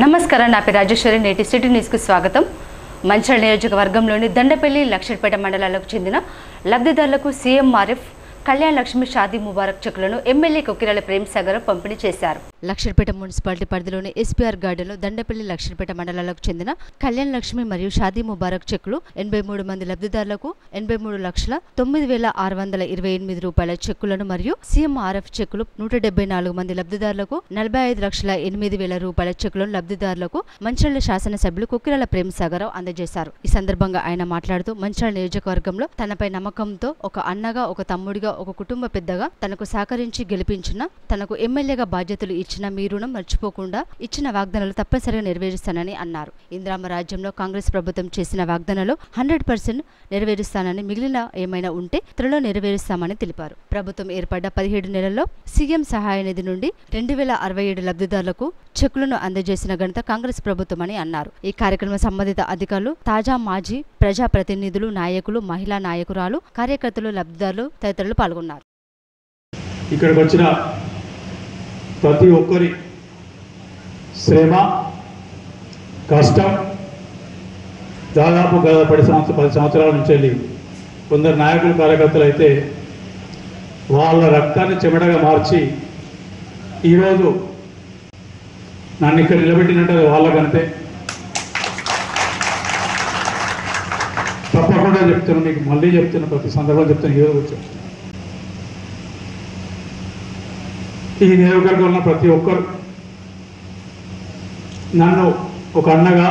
నమస్కారం, నా పేరు రాజేశ్వరి. నేటి సిటీ న్యూస్కు స్వాగతం. మంచిర్యాల నియోజకవర్గంలోని దండపల్లి, లక్షపేట మండలాలకు చెందిన లబ్ధిదారులకు సీఎంఆర్ఎఫ్ కళ్యాణ లక్ష్మి షాదీ ముబారక్ చెక్కులను ఎమ్మెల్యే కొక్కిరాల ప్రేమ్ సాగర్ పంపిణీ చేశారు. లక్షపేట మున్సిపాలిటీ పరిధిలోని ఎస్పీఆర్ గార్డెన్లో దండపల్లి, లక్షపేట మండలాలకు చెందిన కళ్యాణ లక్ష్మి మరియు షాదీ ముబారక్ చెక్కులు 83 మంది లబ్ధిదారులకు 83,09,628 రూపాయల చెక్కులను మరియు సీఎంఆర్ఎఫ్ చెక్కులు 174 మంది లబ్ధిదారులకు 45,08,000 రూపాయల చెక్కులను లబ్ధిదారులకు మంచిర్యాల శాసనసభ్యులు కొక్కిరాల ప్రేమ్ సాగర్ అందజేశారు. ఈ సందర్భంగా ఆయన మాట్లాడుతూ, మంచిర్యాల నియోజకవర్గంలో తనపై నమ్మకంతో ఒక అన్నగా, ఒక తమ్ముడిగా, ఒక కుటుంబ పెద్దగా తనకు సహకరించి గెలిపించిన, తనకు ఎమ్మెల్యేగా బాధ్యతలు ఇచ్చిన మీ రుణం మర్చిపోకుండా ఇచ్చిన వాగ్దానాలు తప్పనిసరిగా నెరవేరుస్తానని అన్నారు. ఇందిరమ్మ రాజ్యంలో కాంగ్రెస్ ప్రభుత్వం చేసిన వాగ్దానాలు 100% నెరవేరుస్తానని, మిగిలిన ఏమైనా ఉంటే త్వరలో నెరవేరుస్తామని తెలిపారు. ప్రభుత్వం ఏర్పడ్డ 17 నెలల్లో సీఎం సహాయ నిధి నుండి 2,067 లబ్ధిదారులకు చెక్కులను అందజేసిన ఘనత కాంగ్రెస్ ప్రభుత్వమని అన్నారు. ఈ కార్యక్రమం సంబంధిత అధికారులు, తాజా మాజీ ప్రజాప్రతినిధులు, నాయకులు, మహిళా నాయకురాలు, కార్యకర్తలు, లబ్ధిదారులు తదితరులు పాల్గొన్నారు. ఇక్కడికి వచ్చిన ప్రతి ఒక్కరి శ్రమ, కష్టం దాదాపు 10 సంవత్సరాల నుంచి వెళ్ళి కొందరు నాయకులు, కార్యకర్తలు అయితే వాళ్ళ రక్తాన్ని చెమటగా మార్చి ఈరోజు నన్ను ఇక్కడ నిలబెట్టినట్టు వాళ్ళకంతే. తప్పకుండా చెప్తున్నాను, మీకు మళ్ళీ చెప్తున్నా, ప్రతి సందర్భం చెప్తాను, ఈరోజు వచ్చాను. ఈ నియోజకవర్గంలో ఉన్న ప్రతి ఒక్కరు నన్ను ఒక అన్నగా,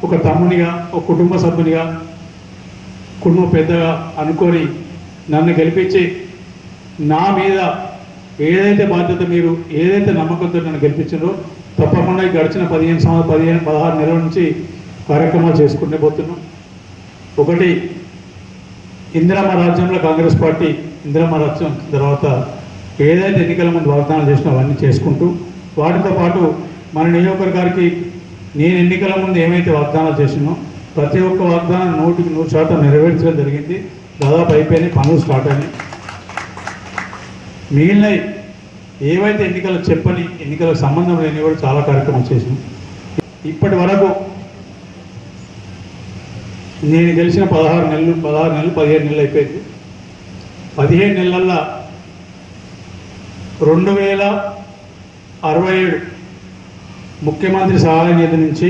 ఒక తమ్మునిగా, ఒక కుటుంబ సభ్యునిగా, కుటుంబ పెద్దగా అనుకొని నన్ను గెలిపించి నా మీద ఏదైతే బాధ్యత, మీరు ఏదైతే నమ్మకంతో నన్ను గెలిపించారో తప్పకుండా గడిచిన 16 నెలల నుంచి కార్యక్రమాలు చేసుకుంటూ పోతున్నాం. ఒకటి, ఇందిరమ్మ రాజ్యంలో కాంగ్రెస్ పార్టీ ఇందిరమ్మ రాజ్యం తర్వాత ఏదైతే ఎన్నికల ముందు వాగ్దానాలు చేసినా అవన్నీ చేసుకుంటూ, వాటితో పాటు మన నియోజకవర్గానికి నేను ఎన్నికల ముందు ఏమైతే వాగ్దానాలు చేసినో ప్రతి ఒక్క వాగ్దానం 100% నెరవేర్చడం జరిగింది. దాదాపు అయిపోయినాయి, పనులు స్టార్ట్ అయినాయి. మిగిలిన ఏవైతే ఎన్నికలు చెప్పని, ఎన్నికలకు సంబంధం లేని కూడా చాలా కార్యక్రమాలు చేసినాం. ఇప్పటి వరకు నేను గెలిచిన 15 నెలలు అయిపోయింది. 15 నెలల్లో 2,067 ముఖ్యమంత్రి సహాయ నిధి నుంచి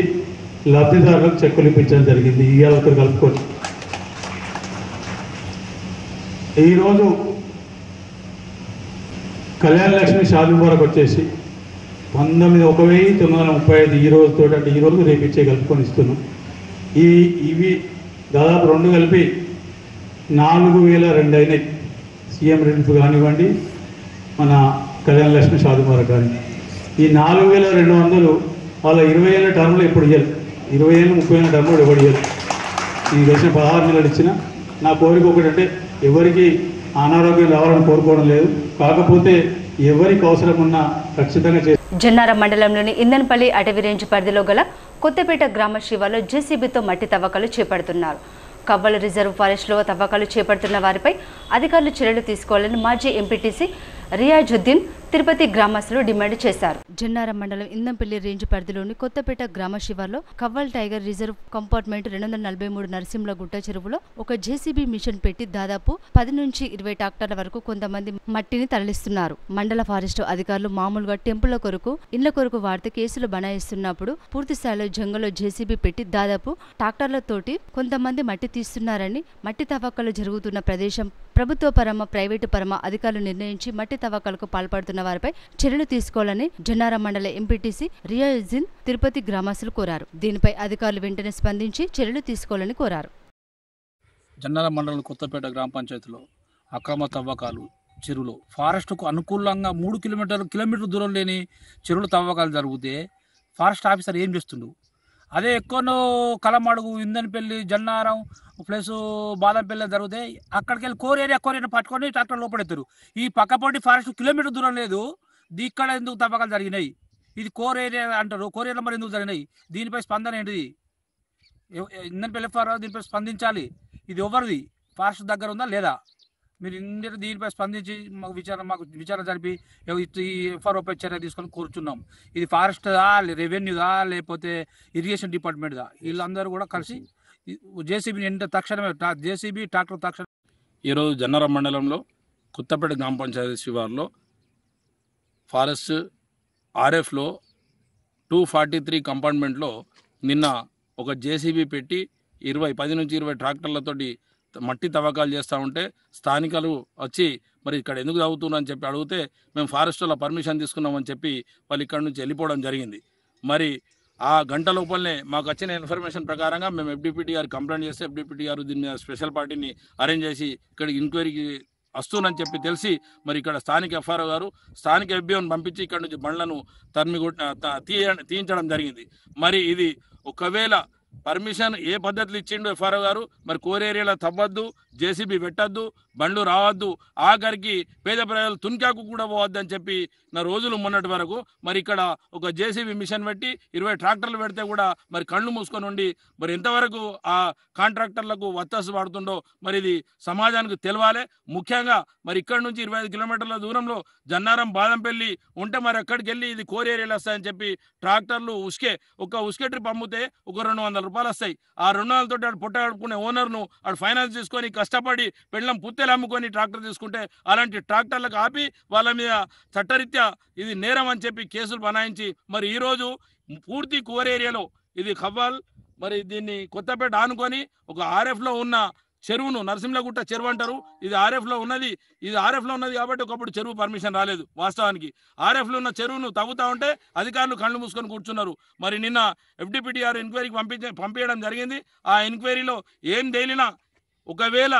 లబ్ధిదారులకు చెక్కులు ఇప్పించడం జరిగింది. ఇవాళ ఒకరు కలుపుకొని ఈరోజు కళ్యాణ లక్ష్మి షాదీ ముబారక్ వచ్చేసి 1,935 ఈ రోజుతో, అంటే ఈ రోజు రేపు ఇచ్చే కలుపుకొని ఇస్తున్నాం. ఇవి దాదాపు 2 కలిపి 4,002 అయినాయి. సీఎం రిలీఫ్ కానివ్వండి, మన కళ్యాణ లక్ష్మి షాదీ ముబారక్ కానీ. ఈ 4,200 వాళ్ళ 20 ఏళ్ళ టర్మ్లో ఇప్పుడు ఇవ్వాలి, 20 ఏళ్ళు 30 ఏళ్ళ టర్మ్లో ఎవరు ఇవ్వాలి. ఈ గడిచిన 16 నెలలు ఇచ్చిన నా కోరిక ఒకటంటే, ఎవరికి అనారోగ్యం రావాలని కోరుకోవడం లేదు, కాకపోతే ఎవరికి అవసరం ఉన్నా ఖచ్చితంగా జన్నారం మండలంలోని ఇందన్పల్లి అటవీ రేంజ్ పరిధిలో గల కొత్తపేట గ్రామ శివార్లో జేసీబీతో మట్టి తవ్వకాలు చేపడుతున్నారు. కవ్వల రిజర్వ్ ఫారెస్ట్లో తవ్వకాలు చేపడుతున్న వారిపై అధికారులు చర్యలు తీసుకోవాలని మాజీ ఎంపీటీసీ రియాజుద్దీన్ తిరుపతి గ్రామస్తులు డిమాండ్ చేశారు. జన్నారం మండలం ఇందంపల్లి రేంజ్ పరిధిలోని కొత్తపేట గ్రామ శివార్లో కవ్వల్ టైగర్ రిజర్వ్ కంపార్ట్మెంట్ 243 నరసింహల గుట్ట చెరువులో ఒక జేసీబీ మిషన్ పెట్టి దాదాపు 10 నుంచి 20 ట్రాక్టర్ల వరకు కొంతమంది మట్టిని తరలిస్తున్నారు. మండల ఫారెస్ట్ అధికారులు మామూలుగా టెంపుల కొరకు, ఇండ్ల కొరకు వాడితే కేసులు బనాయిస్తున్నప్పుడు పూర్తి స్థాయిలో జంగలో జేసీబీ పెట్టి దాదాపు ట్రాక్టర్లతోటి కొంతమంది మట్టి తీస్తున్నారని, మట్టి తవ్వకాలు జరుగుతున్న ప్రదేశం ప్రభుత్వ పరమ, ప్రైవేటు పరమ అధికారులు నిర్ణయించి మట్టి తవ్వకాలకు పాల్పడుతున్న వారిపై చర్యలు తీసుకోవాలని జన్నారం మండల ఎంపీటీసీ రియాజుద్దీన్ తిరుపతి గ్రామస్తులు కోరారు. దీనిపై అధికారులు వెంటనే స్పందించి చర్యలు తీసుకోవాలని కోరారు. జన్నారం మండలం కొత్తపేట గ్రామ పంచాయతీలో అక్రమ తవ్వకాలు, చెరువులు ఫారెస్ట్కు అనుకూలంగా 3 కిలోమీటర్ల దూరం లేని చెరువులు తవ్వకాలు జరిగితే ఫారెస్ట్ ఆఫీసర్ ఏం చేస్తుండు? అదే ఎక్కువనో కలమడుగు, ఇందన్పల్లి, జన్నారం ప్లస్ బాదంపల్లి జరిగితే అక్కడికి వెళ్ళి కోర్ ఏరియా పట్టుకొని ట్రాక్టర్ లోపడెత్తారు. ఈ పక్కపొంటి ఫారెస్ట్ కిలోమీటర్ దూరం లేదు, ఇక్కడ ఎందుకు తవ్వకాలు జరిగినాయి? ఇది కోర్ ఏరియా అంటారు, కోర్ ఏరియా మరి ఎందుకు జరిగినాయి? దీనిపై స్పందన ఏంటిది? ఇందన్పల్లి దీనిపై స్పందించాలి. ఇది ఎవరిది? ఫారెస్ట్ దగ్గర ఉందా లేదా? మీరు ఇండియా దీనిపై స్పందించి మాకు విచారణ జరిపి ఈ ఎఫ్ఆర్ఓపై చర్య తీసుకొని కోరుచున్నాం. ఇది ఫారెస్ట్దా, రెవెన్యూదా, లేకపోతే ఇరిగేషన్ డిపార్ట్మెంట్దా, వీళ్ళందరూ కూడా కలిసి జేసీబీని తక్షణమే జేసీబీ ట్రాక్టర్ తక్షణం. ఈరోజు జన్నారం మండలంలో కొత్తపేట గ్రామ పంచాయతీ శివార్లో ఫారెస్ట్ ఆర్ఎఫ్లో 243 కంపార్ట్మెంట్లో నిన్న ఒక జేసీబీ పెట్టి 10 నుంచి 20 ట్రాక్టర్లతోటి మట్టి తవ్వకాలు చేస్తూ ఉంటే స్థానికులు వచ్చి మరి ఇక్కడ ఎందుకు తవ్వుతున్నారని చెప్పి అడిగితే మేము ఫారెస్ట్లో పర్మిషన్ తీసుకున్నామని చెప్పి వాళ్ళు ఇక్కడ నుంచి వెళ్ళిపోవడం జరిగింది. మరి ఆ గంట లోపలనే మాకు వచ్చిన ఇన్ఫర్మేషన్ ప్రకారంగా మేము FDPT గారికి కంప్లైంట్ చేస్తే FDPT గారు దీని మీద స్పెషల్ పార్టీని అరేంజ్ చేసి ఇక్కడ ఎంక్వైరీకి వస్తుందని చెప్పి తెలిసి మరి ఇక్కడ స్థానిక ఎఫ్ఆర్ఓ గారు స్థానిక FBOని పంపించి ఇక్కడ నుంచి బండ్లను తీయించడం జరిగింది. మరి ఇది ఒకవేళ పర్మిషన్ ఏ పద్ధతిలో ఇచ్చిండు ఎఫ్ఆర్ఓ గారు, మరి కోర్ ఏరియాలో తవ్వద్దు, జేసీబీ పెట్టద్దు, బండ్లు రావద్దు, ఆఖరికి పేద ప్రజలు తునికాకు కూడా పోవద్దు అని చెప్పి నా రోజులు మొన్నటి వరకు మరి ఇక్కడ ఒక జేసీబీ మిషన్ పెట్టి 20 ట్రాక్టర్లు పెడితే కూడా మరి కళ్ళు మూసుకొని ఉండి మరి ఎంతవరకు ఆ కాంట్రాక్టర్లకు వత్తాసు పడుతుండో మరి ఇది సమాజానికి తెలవాలి. ముఖ్యంగా మరి ఇక్కడ నుంచి 25 కిలోమీటర్ల దూరంలో జన్నారం బాదంపల్లి ఉంటే మరి అక్కడికి వెళ్ళి ఇది కోర్ ఏరియాలు వస్తాయని చెప్పి ట్రాక్టర్లు ఉస్కే ట్రిప్ అమ్మితే ఒక 200 రూపాయలు వస్తాయి. ఆ 200 తోటి ఆడు పుట్ట గడుపుకునే ఓనర్ను ఆడు ఫైనాన్స్ తీసుకొని కష్టపడి పెళ్ళం పుత్తెలు అమ్ముకొని ట్రాక్టర్ తీసుకుంటే అలాంటి ట్రాక్టర్లకు ఆపి వాళ్ళ మీద చట్టరీత్యా ఇది నేరం అని చెప్పి కేసులు బనాయించి మరి ఈరోజు పూర్తి కోర్ ఏరియాలో ఇది ఖవ్వాల్ మరి దీన్ని కొత్తపేట ఆనుకొని ఒక ఆర్ఎఫ్లో ఉన్న చెరువును నరసింహగుట్ట చెరువు అంటారు, ఇది ఆర్ఎఫ్లో ఉన్నది. ఇది ఆర్ఎఫ్లో ఉన్నది కాబట్టి ఒకప్పుడు చెరువు పర్మిషన్ రాలేదు. వాస్తవానికి ఆర్ఎఫ్లో ఉన్న చెరువును తవ్వుతా ఉంటే అధికారులు కళ్ళు మూసుకొని కూర్చున్నారు. మరి నిన్న FDPT గారు ఎంక్వైరీకి పంపించడం జరిగింది. ఆ ఎంక్వైరీలో ఏం తేలినా ఒకవేళ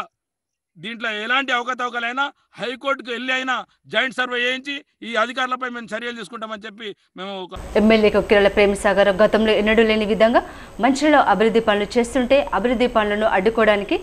దీంట్లో ఎలాంటి అవకతవకలైనా హైకోర్టుకు వెళ్ళి అయినా జాయింట్ సర్వే చేయించి ఈ అధికారులపై మేము చర్యలు తీసుకుంటామని చెప్పి మేము ఎమ్మెల్యే కొక్కిరాల ప్రేమసాగర్ గతంలో ఎన్నడూ లేని విధంగా మంచిలో అభివృద్ధి పనులు చేస్తుంటే అభివృద్ధి పనులను అడ్డుకోవడానికి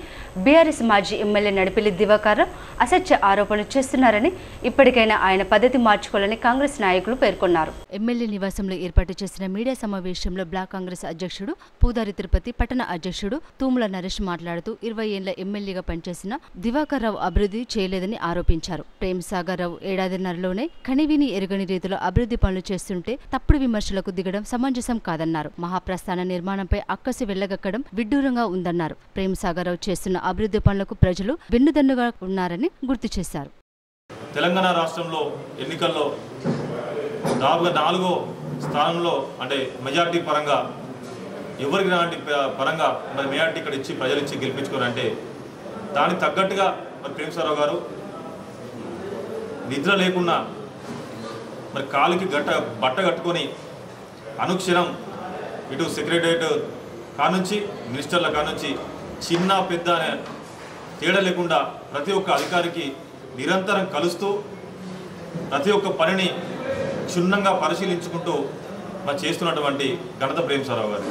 బీఆర్ఎస్ మాజీ ఎమ్మెల్యే నడిపిల్లి దివాకర్ అసత్య ఆరోపణలు చేస్తున్నారని ఇప్పటికైనా ఆయన పద్ధతి మార్చుకోవాలని కాంగ్రెస్ నాయకులు పేర్కొన్నారు. ఎమ్మెల్యే నివాసంలో ఏర్పాటు చేసిన మీడియా సమావేశంలో బ్లాక్ కాంగ్రెస్ అధ్యక్షుడు పూదారి తిరుపతి, పట్టణ అధ్యక్షుడు తూముల నరేష్ మాట్లాడుతూ 20 ఏళ్ల ఎమ్మెల్యేగా పనిచేసిన దివాకర్ రావు అభివృద్ధి చేయలేదని ఆరోపించారు. ప్రేమసాగర్ రావు ఏడాదిన్నరలోనే కనివిని ఎరుగని రీతిలో అభివృద్ధి పనులు చేస్తుంటే తప్పుడు విమర్శలకు దిగడం సమంజసం కాదన్నారు. మహాప్రస్థాన నిర్మాణంపై అక్కసి వెళ్లగక్కడం విడ్డూరంగా ఉందన్నారు. ప్రేమసాగర్ రావు చేస్తున్న అభివృద్ధి పనులకు ప్రజలు వెన్నుదన్నుగా ఉన్నారని గుర్తు చేశారు. తెలంగాణ రాష్ట్రంలో ఎన్నికల్లో దాదాపుగా 4వ స్థానంలో అంటే మెజార్టీ పరంగా ఎవరికి నాటి పరంగా మరి మెజార్టీ ఇక్కడ ఇచ్చి ప్రజలు ఇచ్చి గెలిపించుకోరంటే దానికి తగ్గట్టుగా మరి ప్రేమసాగర్ గారు నిద్ర లేకుండా మరి కాలుకి బట్ట కట్టుకొని అనుక్షణం ఇటు సెక్రటరియట్ కానుంచి మినిస్టర్ల కానుంచి చిన్న పెద్ద అనే తేడా లేకుండా ప్రతి ఒక్క అధికారికి నిరంతరం కలుస్తూ ప్రతి ఒక్క పనిని క్షుణ్ణంగా పరిశీలించుకుంటూ మరి చేస్తున్నటువంటి ఘనత ప్రేమసాగర్ గారు.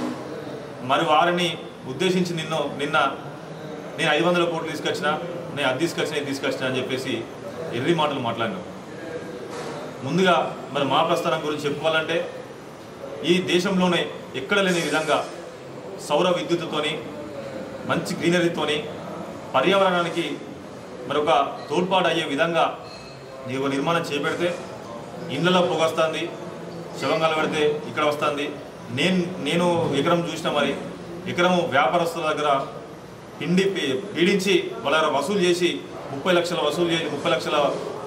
మరి వారిని ఉద్దేశించి నిన్న నేను 500 కోట్లు తీసుకొచ్చినా, నేను అది తీసుకొచ్చినా అని చెప్పేసి ఎర్రి మాటలు మాట్లాడినాం. ముందుగా మరి మా ప్రస్థానం గురించి చెప్పుకోవాలంటే ఈ దేశంలోనే ఎక్కడ లేని విధంగా సౌర విద్యుత్తుతోని మంచి గ్రీనరీతోని పర్యావరణానికి మరొక తోడ్పాటు అయ్యే విధంగా నీకు నిర్మాణం చేపెడితే ఇళ్లలో పొగ వస్తుంది, శవంగాలు పెడితే ఇక్కడ వస్తుంది. నేను ఎకరం చూసిన మరి ఎకరం వ్యాపారస్తుల దగ్గర పీడించి వాళ్ళ దగ్గర వసూలు చేసి 30 లక్షల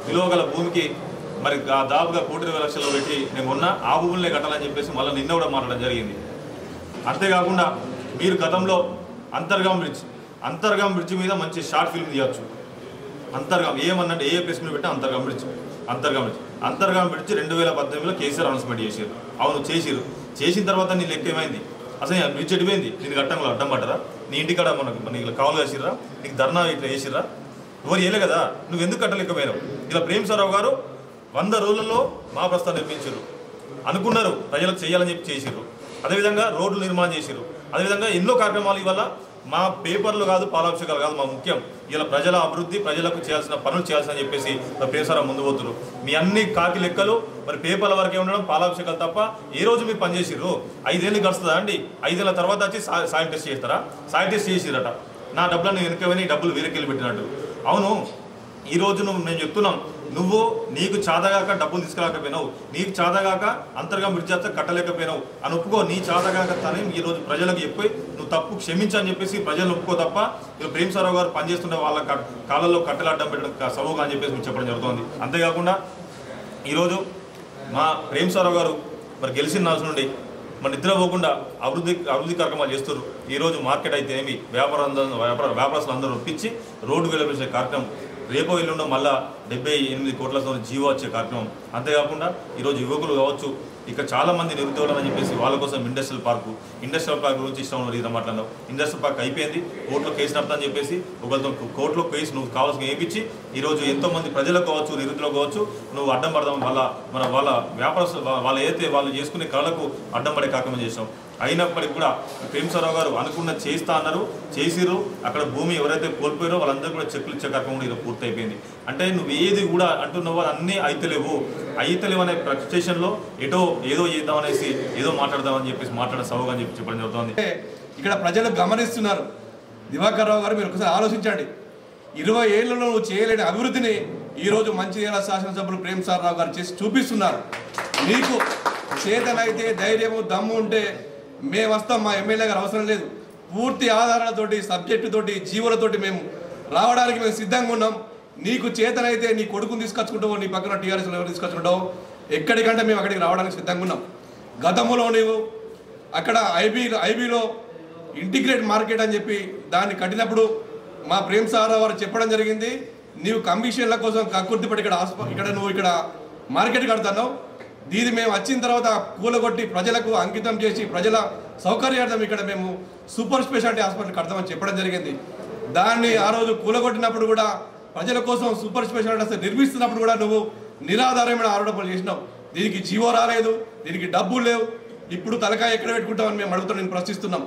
విలువ గల భూమికి మరి దాదాపుగా 1,20,00,000 పెట్టి నేను మొన్న ఆ భూములనే కట్టాలని చెప్పేసి మళ్ళీ నిన్న కూడా మాట్లాడడం జరిగింది. అంతేకాకుండా మీరు గతంలో అంతర్గాం బ్రిడ్జ్ మీద మంచి షార్ట్ ఫిల్మ్ తీయచ్చు. అంతర్గాం ఏమన్నంటే ఏ ప్లేస్ మీద పెట్టా అంతర్గాం బ్రిడ్జ్ 2018లో కేసీఆర్ అనౌన్స్మెంట్ చేశారు. అవును చేసిన తర్వాత నీ లెక్క ఏమైంది? అసలు బ్రిడ్జ్ ఎడిపోయింది. నేను గట్టంలో అడ్డం పడ్డరా? నీ ఇంటికాడ నీకు కావులు వేసిర్రా? నీకు ధర్నా ఇట్లా వేసిర్రా? ఎవరు వేయలే కదా, నువ్వు ఎందుకు కట్టలేకపోయినావు? ఇలా ప్రేమసాగర్ గారు 100 రోజులలో మా ప్రస్థానం నిర్మించారు. అనుకున్నారు ప్రజలకు చేయాలని చెప్పి చేసిర్రు. అదేవిధంగా రోడ్లు నిర్మాణం చేసిర్రు. అదేవిధంగా ఎన్నో కార్యక్రమాలు ఇవాళ మా పేపర్లు కాదు, పాలాభిషేకాలు కాదు, మా ముఖ్యం ఇలా ప్రజల అభివృద్ధి, ప్రజలకు చేయాల్సిన పనులు చేయాల్సిన చెప్పేసి ప్రేమసాగర్ ముందు పోతున్నారు. మీ అన్ని కాకి లెక్కలు మరి పేపర్ల వరకే ఉండడం, పాలాభిషేకాలు తప్ప ఏ రోజు మీరు పనిచేసిర్రు? 5 ఏళ్ళు గడుస్తుందా అండి? 5 ఏళ్ళ తర్వాత వచ్చి సాయిల్ టెస్ట్ చేస్తారా? సాయిల్ టెస్ట్ చేసిరట. నా డబ్బులను వెనుకవని డబ్బులు వేరేకెళ్ళి పెట్టినట్టు. అవును, ఈరోజు మేము చెప్తున్నాం, నువ్వు నీకు చాదగాక డబ్బులు తీసుకురాకపోయినావు, నీకు చాదగాక అంతర్గా మిర్జాత కట్టలేకపోయినావు అని ఒప్పుకో. నీ చాదగాక తనే ఈరోజు ప్రజలకు చెప్పి నువ్వు తప్పు క్షమించని చెప్పేసి ప్రజలు ఒప్పుకో తప్ప ఇక ప్రేమ్ సారావు గారు పనిచేస్తుండే వాళ్ళ కాళ్ళల్లో కట్టెలు అడ్డం పెట్టడం సబుగా అని చెప్పేసి మీకు చెప్పడం జరుగుతుంది. అంతేకాకుండా ఈరోజు మా ప్రేమ్ సారావు గారు మరి గెలిచిన నాల్సి నుండి మన నిద్ర పోకుండా అభివృద్ధి కార్యక్రమాలు చేస్తారు. ఈరోజు మార్కెట్ అయితే ఏమి వ్యాపారస్తులు అందరూ ఒప్పించి రోడ్డు వెలువరించే కార్యక్రమం, రేపో ఎల్లుండో మళ్ళా 78 కోట్లతో జీవో వచ్చే కార్యక్రమం. అంతేకాకుండా ఈరోజు యువకులు కావచ్చు, ఇక చాలామంది నిరుద్యోగులని చెప్పేసి వాళ్ళ కోసం ఇండస్ట్రియల్ పార్క్ గురించి ఇష్టం రీతి మాట్లాడినావు. ఇండస్ట్రియల్ పార్క్ అయిపోయింది, కోర్టులో కేసు నడతాని చెప్పేసి ఒకరితో కోర్టులో కేసు నువ్వు కావాల్సిన వేయించి ఈరోజు ఎంతోమంది ప్రజలకు కావచ్చు, నిరుద్యోగులకు కావచ్చు నువ్వు అడ్డం పడదాం, వాళ్ళ వ్యాపారస్తులు వాళ్ళు ఏదైతే వాళ్ళు చేసుకునే కళలకు అడ్డం పడే కార్యక్రమం చేసాం. అయినప్పటికీ కూడా ప్రేమ్ సారావు గారు అనుకున్న చేస్తా అన్నారు, చేసిర్రు. అక్కడ భూమి ఎవరైతే కోల్పోయారో వాళ్ళందరూ కూడా చెక్కులు ఇచ్చే కార్యక్రమం కూడా పూర్తి అయిపోయింది. అంటే నువ్వు ఏది కూడా అంటున్నావో అన్నీ అయితలేవు అనే స్టేషన్లో ఏదో చేద్దామనేసి ఏదో మాట్లాడదామని చెప్పేసి మాట్లాడే సవగా అని చెప్పి చెప్పడం జరుగుతుంది. ఇక్కడ ప్రజలు గమనిస్తున్నారు. దివాకర్ రావు గారు మీరు ఒకసారి ఆలోచించండి. 20 ఏళ్లలో నువ్వు చేయలేని అభివృద్ధిని ఈరోజు మంచిర్యాల శాసనసభ్యులు ప్రేమ్ సారావు గారు చేసి చూపిస్తున్నారు. నీకు చేతనైతే ధైర్యము దమ్ము ఉంటే మేము వస్తాం, మా ఎమ్మెల్యే గారు అవసరం లేదు. పూర్తి ఆధారాలతోటి సబ్జెక్టుతోటి జీవులతోటి మేము రావడానికి మేము సిద్ధంగా ఉన్నాం. నీకు చేతనైతే నీ కొడుకుని తీసుకొచ్చుకుంటావు, నీ పక్కన టీఆర్ఎస్లో ఎవరు తీసుకొచ్చుకుంటావు, ఎక్కడికంటే మేము అక్కడికి రావడానికి సిద్ధంగా ఉన్నాం. గతంలో నీవు అక్కడ ఐబీలో ఇంటిగ్రేట్ మార్కెట్ అని చెప్పి దాన్ని కట్టినప్పుడు మా ప్రేమ్ సారావు గారు చెప్పడం జరిగింది, నీవు కమిషన్ల కోసం కక్కుర్తిపడి ఇక్కడ నువ్వు ఇక్కడ మార్కెట్ కడతావు, దీన్ని మేము వచ్చిన తర్వాత కూలగొట్టి ప్రజలకు అంకితం చేసి ప్రజల సౌకర్యార్థం ఇక్కడ మేము సూపర్ స్పెషాలిటీ హాస్పిటల్ కడతామని చెప్పడం జరిగింది. దాన్ని ఆ రోజు కూలగొట్టినప్పుడు కూడా ప్రజల కోసం సూపర్ స్పెషాలిటీ హాస్పిటల్ నిర్మిస్తున్నప్పుడు కూడా నువ్వు నిరాధారమైన ఆరోపణలు చేసినావు. దీనికి జీవో రాలేదు, దీనికి డబ్బులు లేవు, ఇప్పుడు తలకాయ ఎక్కడ పెట్టుకుంటామని మేము అడుగుతాం, నేను ప్రశ్నిస్తున్నాం.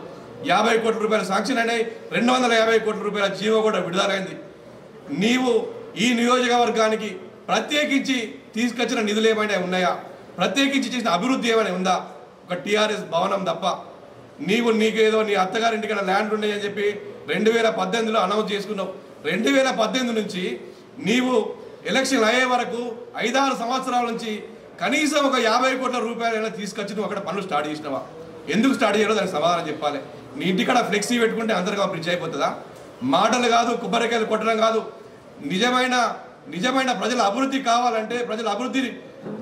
50 కోట్ల రూపాయల శాంక్షన్ అయినాయి, 250 కోట్ల రూపాయల జీవో కూడా విడుదలైంది. నీవు ఈ నియోజకవర్గానికి ప్రత్యేకించి తీసుకొచ్చిన నిధులు ఏమైనా ఉన్నాయా? ప్రత్యేకించి చేసిన అభివృద్ధి ఏమైనా ఉందా? ఒక టీఆర్ఎస్ భవనం తప్ప. నీకేదో నీ అత్తగారింటికైనా ల్యాండ్ ఉన్నాయని చెప్పి 2018లో అనౌన్స్ చేసుకున్నావు. 2018 నుంచి నీవు ఎలక్షన్ అయ్యే వరకు 5-6 సంవత్సరాల నుంచి కనీసం ఒక 50 కోట్ల రూపాయలైనా తీసుకొచ్చి నువ్వు అక్కడ పనులు స్టార్ట్ చేసినావా? ఎందుకు స్టార్ట్ చేయడో దానికి సమాధానం చెప్పాలి. నీ ఇంటికాడ ఫ్లెక్సీ పెట్టుకుంటే అందరికీ బ్రిడ్జ్ అయిపోతుందా? మాటలు కాదు, కొబ్బరికాయలు కొట్టడం కాదు. నిజమైన ప్రజల అభివృద్ధి కావాలంటే, ప్రజల అభివృద్ధి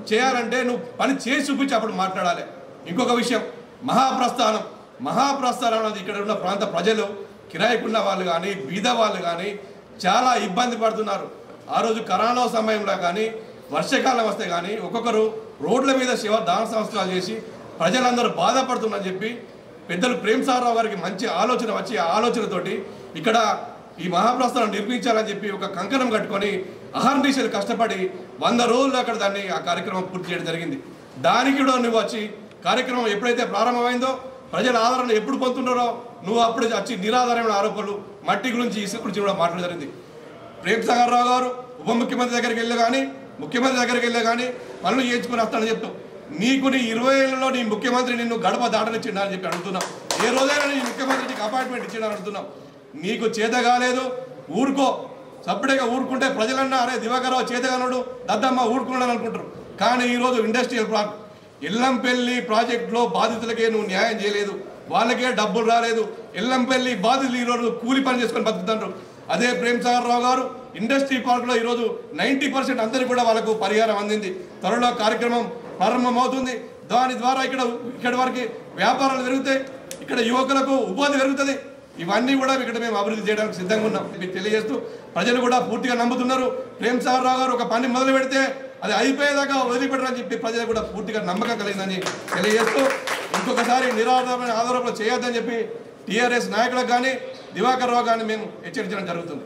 చేయాలంటే నువ్వు పని చేసి చూపించి అప్పుడు మాట్లాడాలి. ఇంకొక విషయం, మహాప్రస్థానం అనేది ఇక్కడ ఉన్న ప్రాంత ప్రజలు, కిరాయికున్న వాళ్ళు కానీ బీద వాళ్ళు కానీ చాలా ఇబ్బంది పడుతున్నారు. ఆ రోజు కరోనా సమయంలో కానీ వర్షాకాలం వస్తే కానీ ఒక్కొక్కరు రోడ్ల మీద దాన సంస్కారాలు చేసి ప్రజలందరూ బాధపడుతున్నారని చెప్పి పెద్దలు ప్రేమ్ సారావు గారికి మంచి ఆలోచన వచ్చి ఆ ఆలోచనతోటి ఇక్కడ ఈ మహాప్రస్థానం నిర్మించాలని చెప్పి ఒక కంకణం కట్టుకొని అహర్నిశలు కష్టపడి 100 రోజులు అక్కడ ఆ కార్యక్రమం పూర్తి చేయడం జరిగింది. దానికి కూడా నువ్వు వచ్చి కార్యక్రమం ఎప్పుడైతే ప్రారంభమైందో ప్రజల ఆదరణ ఎప్పుడు పొందుతున్నారో నువ్వు అప్పుడు వచ్చి నిరాధారమైన ఆరోపణలు, మట్టి గురించి, ఇసుక గురించి కూడా మాట్లాడడం జరిగింది. ప్రేమ్ సాగర్ రావు గారు ఉప ముఖ్యమంత్రి దగ్గరికి వెళ్ళి కానీ ముఖ్యమంత్రి దగ్గరికి వెళ్ళి కానీ పనులు చేయించుకొని వస్తానని చెప్తావు. నీకు నీ 20 ఏళ్లలో నీ ముఖ్యమంత్రి నిన్ను గడప దాటనిచ్చిండా అని చెప్పి అడుగుతున్నాం. ఏ రోజైనా నీ ముఖ్యమంత్రి నీకు అపాయింట్మెంట్ ఇచ్చిండా అడుగుతున్నాం. నీకు చేత కాలేదు, ఊరుకో. సపరేట్గా ఊరుకుంటే ప్రజలన్నా అరే దివాకరావు చేతగానుడు దద్దమ్మ ఊరుకున్నాడు అనుకుంటారు. కానీ ఈరోజు ఇండస్ట్రియల్ పార్క్ ఎల్లంపల్లి ప్రాజెక్టులో బాధితులకే నువ్వు న్యాయం చేయలేదు, వాళ్ళకే డబ్బులు రాలేదు. ఎల్లంపల్లి బాధితులు ఈరోజు కూలి పని చేసుకొని బతుకుతుంటారు. అదే ప్రేమ్ సాగర్ రావు గారు ఇండస్ట్రీ పార్క్లో ఈరోజు 90% అందరికీ కూడా వాళ్ళకు పరిహారం అందింది. త్వరలో కార్యక్రమం ప్రారంభమవుతుంది. దాని ద్వారా ఇక్కడ వరకు వ్యాపారాలు పెరుగుతాయి, ఇక్కడ యువకులకు ఉపాధి పెరుగుతుంది. ఇవన్నీ కూడా ఇక్కడ మేము అభివృద్ధి చేయడానికి సిద్ధంగా ఉన్నాం మీకు తెలియజేస్తూ ప్రజలు కూడా పూర్తిగా నమ్ముతున్నారు. ప్రేమ్ సాగర్ రావు గారు ఒక పని మొదలు పెడితే అది అయిపోయేదాకా వదిలిపెట్టరని చెప్పి ప్రజలు కూడా పూర్తిగా నమ్మకం కలిగిందని తెలియజేస్తూ ఇంకొకసారి నిరాధారమైన ఆరోపణలు చేయొద్దని చెప్పి టీఆర్ఎస్ నాయకులకు కానీ దివాకర్ రావు కానీ మేము హెచ్చరించడం జరుగుతుంది.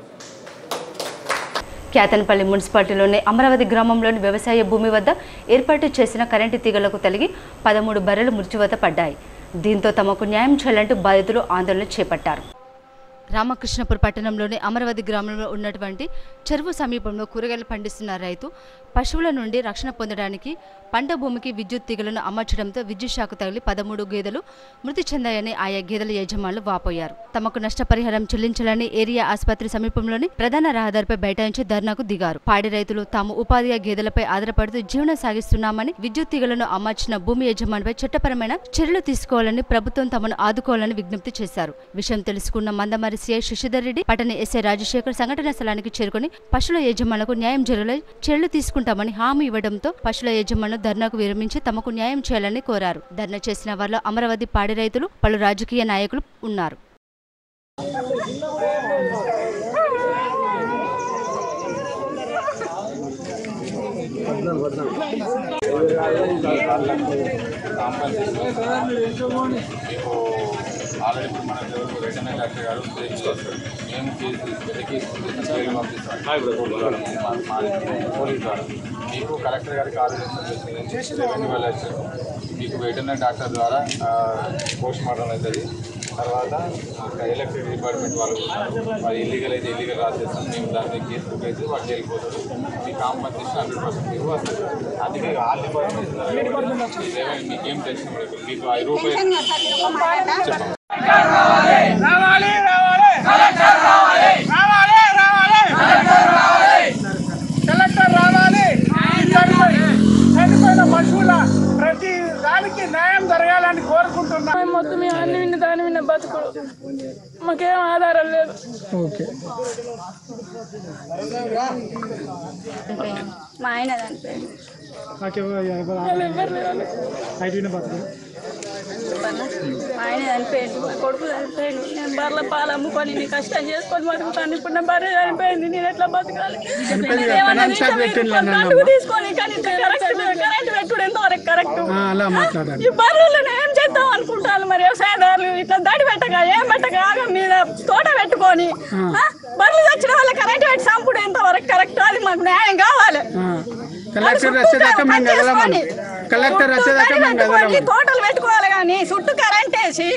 క్యాతన్పల్లి మున్సిపాలిటీలోని అమరావతి గ్రామంలోని వ్యవసాయ భూమి వద్ద ఏర్పాటు చేసిన కరెంటు తీగలకు తగిలి 13 బర్రెలు మృత్యువాత పడ్డాయి. దీంతో తమకు న్యాయం చేయాలంటూ బాధితులు ఆందోళన చేపట్టారు. రామకృష్ణపూర్ పట్టణంలోని అమరావతి గ్రామంలో ఉన్నటువంటి చెరువు సమీపంలో కూరగాయలు పండిస్తున్న రైతు పశువుల నుండి రక్షణ పొందడానికి పంట భూమికి విద్యుత్ తీగలను అమర్చడంతో విద్యుత్ షాకు తగిలి 13 గేదెలు మృతి చెందాయని ఆయా గేదెల యజమానులు వాపోయారు. తమకు నష్టపరిహారం చెల్లించాలని ఏరియా ఆసుపత్రి సమీపంలోని ప్రధాన రహదారిపై బైఠాయించి ధర్నాకు దిగారు. పాడి రైతులు తాము ఉపాధిగా గేదెలపై ఆధారపడుతూ జీవనం సాగిస్తున్నామని, విద్యుత్ తీగలను అమర్చిన భూమి యజమానిపై చట్టపరమైన చర్యలు తీసుకోవాలని, ప్రభుత్వం తమను ఆదుకోవాలని విజ్ఞప్తి చేశారు. విషయం తెలుసుకున్న మందమరి సిఐ శశిధర్ రెడ్డి, పట్టణ ఎస్ఐ రాజశేఖర్ సంఘటన స్థలానికి చేరుకుని పశువుల యజమానులకు న్యాయం జరిగే చర్యలు తీసుకుంటామని హామీ ఇవ్వడంతో పశువుల యజమానులు ధర్నాకు విరమించి తమకు న్యాయం చేయాలని కోరారు. ధర్నా చేసిన వారిలో అమరావతి పాడి రైతులు, పలు రాజకీయ నాయకులు ఉన్నారు. ఆల్రెడీ ఇప్పుడు మన వెటర్నరీ డాక్టర్ గారు మేము పోలీస్ ద్వారా మీకు కలెక్టర్ గారికి ఆదేశం రెవెన్యూ వాళ్ళు వచ్చారు. మీకు వెటర్నరీ డాక్టర్ ద్వారా పోస్ట్ మార్టం అవుతుంది. తర్వాత ఎలక్ట్రిక్ డిపార్ట్మెంట్ వాళ్ళు వాళ్ళు ఇల్లీగల్ అయితే ఇల్లీగల్ రాసేస్తాం. మేము దాన్ని కేసు బుక్ అయితే వాళ్ళు వెళ్ళిపోతారు. మీ కాంపన్సేషన్ 100% మీకు వస్తుంది. అందుకే ఆల్ డిపార్ట్మెంట్ మీకేం టెన్షన్ పడదు. మీకు 5 రూపాయలు చెప్పండి. కలెక్టర్ రావాలి. చనిపోయిన పశువుల ప్రతి దానికి న్యాయం జరగాలని కోరుకుంటున్నాం. మొత్తం అన్ని విన్న దాని విన్న బతుకుడు మాకేం ఆధారం లేదు. మా ఆయన చనిపోయాడు. మా ఆయన చనిపోయింది, మా కొడుకు చనిపోయింది. నేను బర్రెల పాలు అమ్ముకొని నీ కష్టం చేసుకొని బతుకుతాను. ఇప్పుడు నా భార్య చనిపోయింది, నేను ఎట్లా బతకాలి? తీసుకొని కానీ కరెంట్ పెట్టుడు ఎంతవరకు కరెక్ట్? ఈ బర్రెలను ఏం చేద్దాం అనుకుంటాను. మరి వ్యవసాయదారులు ఇట్లా దాడి పెట్టక ఏం పెట్టక మీద తోట పెట్టుకొని బర్రెలు తెచ్చిన వాళ్ళ కరెంట్ పెట్టి చంపుడు ఎంతవరకు కరెక్ట్? అది మాకు న్యాయం కావాలి. తోటలు పెట్టుకోవాలి కానీ చుట్టూ కరెంట్ వేసి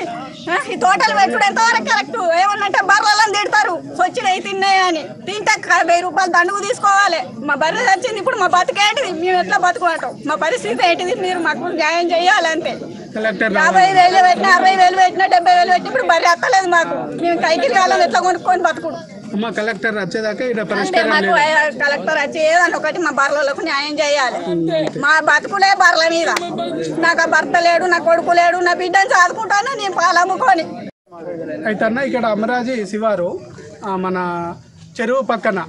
ఈ తోటలు పెట్టుడు ఎంతవరకు కరెక్ట్? ఏమన్నంటే బర్రెలను తిడతారు, వచ్చినాయి తిన్నాయి అని. తింటే 1000 రూపాయలు దండుకు తీసుకోవాలి. మా బర్రె వచ్చింది, ఇప్పుడు మా బతుకేంటిది? మేము ఎట్లా బతుకుంటాం? మా పరిస్థితి ఏంటిది? మీరు మాకు న్యాయం చేయాలి అంతే. 50,000 పెట్టినా, 60,000 పెట్టినా, 70,000 పెట్టినా ఇప్పుడు బర్రె అత్తలేదు మాకు. మేము కైకిరి కాలం ఎట్లా కొనుక్కొని బతుకుడు? కలెక్టర్ వచ్చేదాకా మాకు కలెక్టర్ వచ్చి ఏదన్నా ఒకటి మా బర్రెలకు న్యాయం చేయాలి. మా బతుకులే బర్రెల మీద. నాకు ఆ భర్త లేడు, నా కొడుకు లేడు, నా బిడ్డను చదువుకుంటాను నేను పాలు అమ్ముకొని. అయితే అన్న ఇక్కడ అమరాజీ శివారు మన చెరువు పక్కన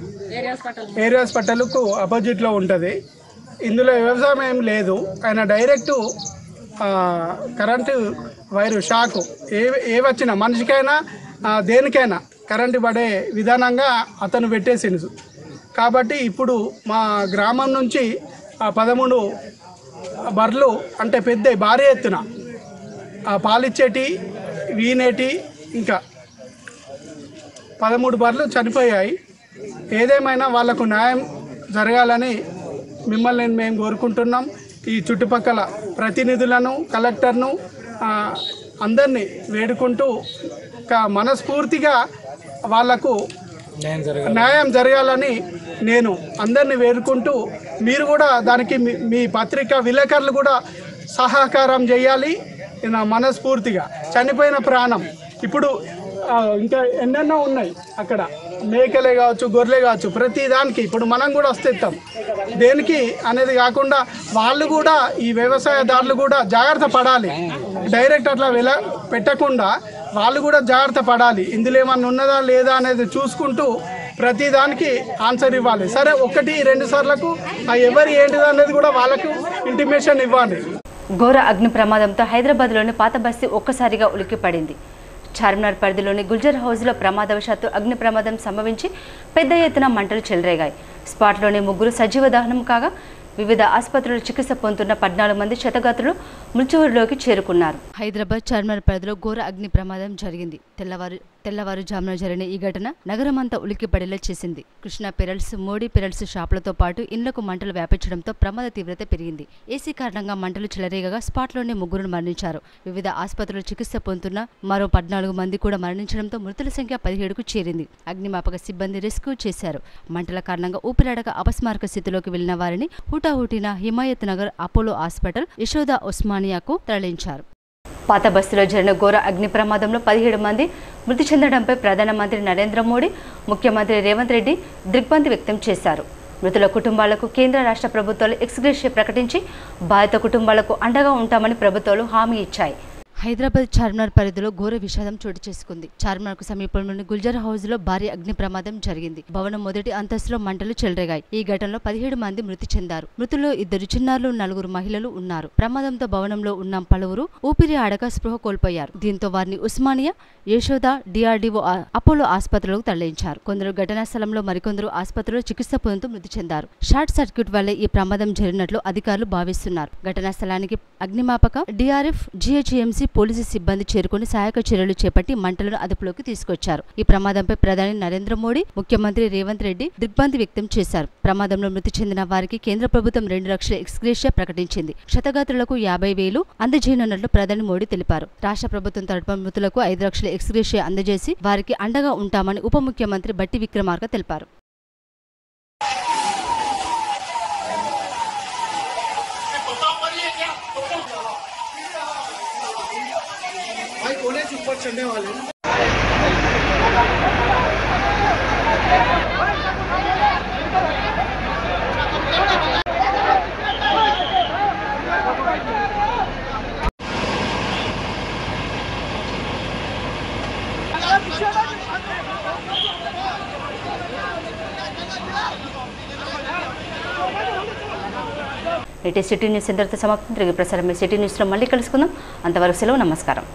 ఏరియా హాస్పిటల్కు అపోజిట్లో ఉంటుంది. ఇందులో వ్యవసాయం ఏం లేదు. ఆయన డైరెక్టు కరెంటు వైరు షాకు ఏ వచ్చినా మనిషికైనా దేనికైనా కరెంటు పడే విధానంగా అతను పెట్టేసిండు. కాబట్టి ఇప్పుడు మా గ్రామం నుంచి 13 బర్రెలు అంటే పెద్ద భారీ ఎత్తున పాలిచ్చేటి వీనేటి ఇంకా 13 బర్రెలు చనిపోయాయి. ఏదేమైనా వాళ్లకు న్యాయం జరగాలని మిమ్మల్ని మేము కోరుకుంటున్నాం. ఈ చుట్టుపక్కల ప్రతినిధులను, కలెక్టర్ను అందరినీ వేడుకుంటూ మనస్ఫూర్తిగా వాళ్లకు న్యాయం జరగాలని నేను అందరినీ వేడుకుంటూ, మీరు కూడా దానికి మీ పత్రికా విలేకరులు కూడా సహకారం చేయాలి. నా మనస్ఫూర్తిగా చనిపోయిన ప్రాణం ఇప్పుడు ఇంకా ఎన్నెన్నో ఉన్నాయి అక్కడ, మేకలే కావచ్చు, గొర్రెలే కావచ్చు, ప్రతి దానికి ఇప్పుడు మనం కూడా వస్తేస్తాం. దేనికి అనేది కాకుండా వాళ్ళు కూడా, ఈ వ్యవసాయదారులు కూడా జాగ్రత్త పడాలి. డైరెక్ట్ అట్లా పెట్టకుండా వాళ్ళు కూడా జాగ్రత్త పడాలి. ఇందులో ఏమన్నా ఉన్నదా లేదా అనేది చూసుకుంటూ ప్రతి దానికి ఆన్సర్ ఇవ్వాలి. సరే 1-2 సార్లకు ఎవరు ఏంటిది అనేది కూడా వాళ్ళకు ఇంటిమేషన్ ఇవ్వాలి. ఘోర అగ్ని ప్రమాదంతో హైదరాబాద్లోని పాత బస్తీ ఒక్కసారిగా ఉలిక్కిపడింది. చార్మినార్ పరిధిలోని గుల్జర్ హౌస్లో ప్రమాదవశాత్తు అగ్ని ప్రమాదం సంభవించి పెద్ద ఎత్తున మంటలు చెలరేగాయి. స్పాట్లోని 3 సజీవ దహనం కాగా వివిధ ఆసుపత్రుల్లో చికిత్స పొందుతున్న 14 మంది క్షతగాత్రులు మృత్యువులోకి చేరుకున్నారు. హైదరాబాద్ చార్మినార్ పరిధిలో ఘోర అగ్ని ప్రమాదం జరిగింది. తెల్లవారు తెల్లవారుజామున జరిగిన ఈ ఘటన నగరమంతా ఉలిక్కిపడేలా చేసింది. కృష్ణా పెరల్స్, మోడీ పెరల్స్ షాపులతో పాటు ఇండ్లకు మంటలు వ్యాపించడంతో ప్రమాద తీవ్రత పెరిగింది. ఏసీ కారణంగా మంటలు చెలరేగగా స్పాట్లోనే 3 మరణించారు. వివిధ ఆసుపత్రుల్లో చికిత్స పొందుతున్న మరో 14 మంది కూడా మరణించడంతో మృతుల సంఖ్య 17కు చేరింది. అగ్నిమాపక సిబ్బంది రెస్క్యూ చేశారు. మంటల కారణంగా ఊపిరాడక అపస్మారక స్థితిలోకి వెళ్లిన వారిని హుటాహుటిన హిమాయత్ నగర్ అపోలో హాస్పిటల్, యశోదా ఉస్మానియాకు తరలించారు. పాత బస్తీలో జరిగిన ఘోర అగ్ని ప్రమాదంలో 17 మంది మృతి చెందడంపై ప్రధానమంత్రి నరేంద్ర మోడీ, ముఖ్యమంత్రి రేవంత్ రెడ్డి దిగ్భ్రాంతి వ్యక్తం చేశారు. మృతుల కుటుంబాలకు కేంద్ర రాష్ట్ర ప్రభుత్వాలు ఎక్స్గ్రేషియా ప్రకటించి బాధిత కుటుంబాలకు అండగా ఉంటామని ప్రభుత్వాలు హామీ ఇచ్చాయి. హైదరాబాద్ చార్మినార్ పరిధిలో ఘోర విషాదం చోటు చేసుకుంది. చార్మినార్కు సమీపంలోని గుల్జర్ హౌస్ లో భారీ అగ్ని ప్రమాదం జరిగింది. భవనం మొదటి అంతస్తులో మంటలు చెలరేగాయి. ఈ ఘటనలో 17 మంది మృతి చెందారు. మృతుల్లో 2 చిన్నారులు, 4 మహిళలు ఉన్నారు. ప్రమాదంతో భవనంలో ఉన్న పలువురు ఊపిరి ఆడక స్పృహ కోల్పోయారు. దీంతో వారిని ఉస్మానియా, యశోదా, DRDO, అపోలో ఆసుపత్రులకు తరలించారు. కొందరు ఘటనా స్థలంలో, మరికొందరు ఆసుపత్రిలో చికిత్స పొందుతూ మృతి చెందారు. షార్ట్ సర్క్యూట్ వల్లే ఈ ప్రమాదం జరిగినట్లు అధికారులు భావిస్తున్నారు. ఘటనా స్థలానికి అగ్నిమాపక, DRF, GHMC పోలీసు సిబ్బంది చేరుకుని సహాయక చర్యలు చేపట్టి మంటలను అదుపులోకి తీసుకొచ్చారు. ఈ ప్రమాదంపై ప్రధాని నరేంద్ర మోడీ, ముఖ్యమంత్రి రేవంత్ రెడ్డి దిగ్భ్రాంతి వ్యక్తం చేశారు. ప్రమాదంలో మృతి చెందిన వారికి కేంద్ర ప్రభుత్వం 2 లక్షల ఎక్స్గ్రేషియా ప్రకటించింది. క్షతగాత్రులకు 50,000 అందజేయనున్నట్లు ప్రధాని మోడీ తెలిపారు. రాష్ట్ర ప్రభుత్వం తరపున మృతులకు 5 లక్షల ఎక్స్గ్రేషియా అందజేసి వారికి అండగా ఉంటామని ఉప ముఖ్యమంత్రి బట్టి విక్రమార్క తెలిపారు. ऊपर चढ़ने वाले సిటీ న్యూస్ ఇంతటితో సమాప్తం. తిరిగి ప్రసారం సిటీ న్యూస్లో మళ్ళీ కలుసుకుందాం. అంతవరకు సెలవు. నమస్కారం.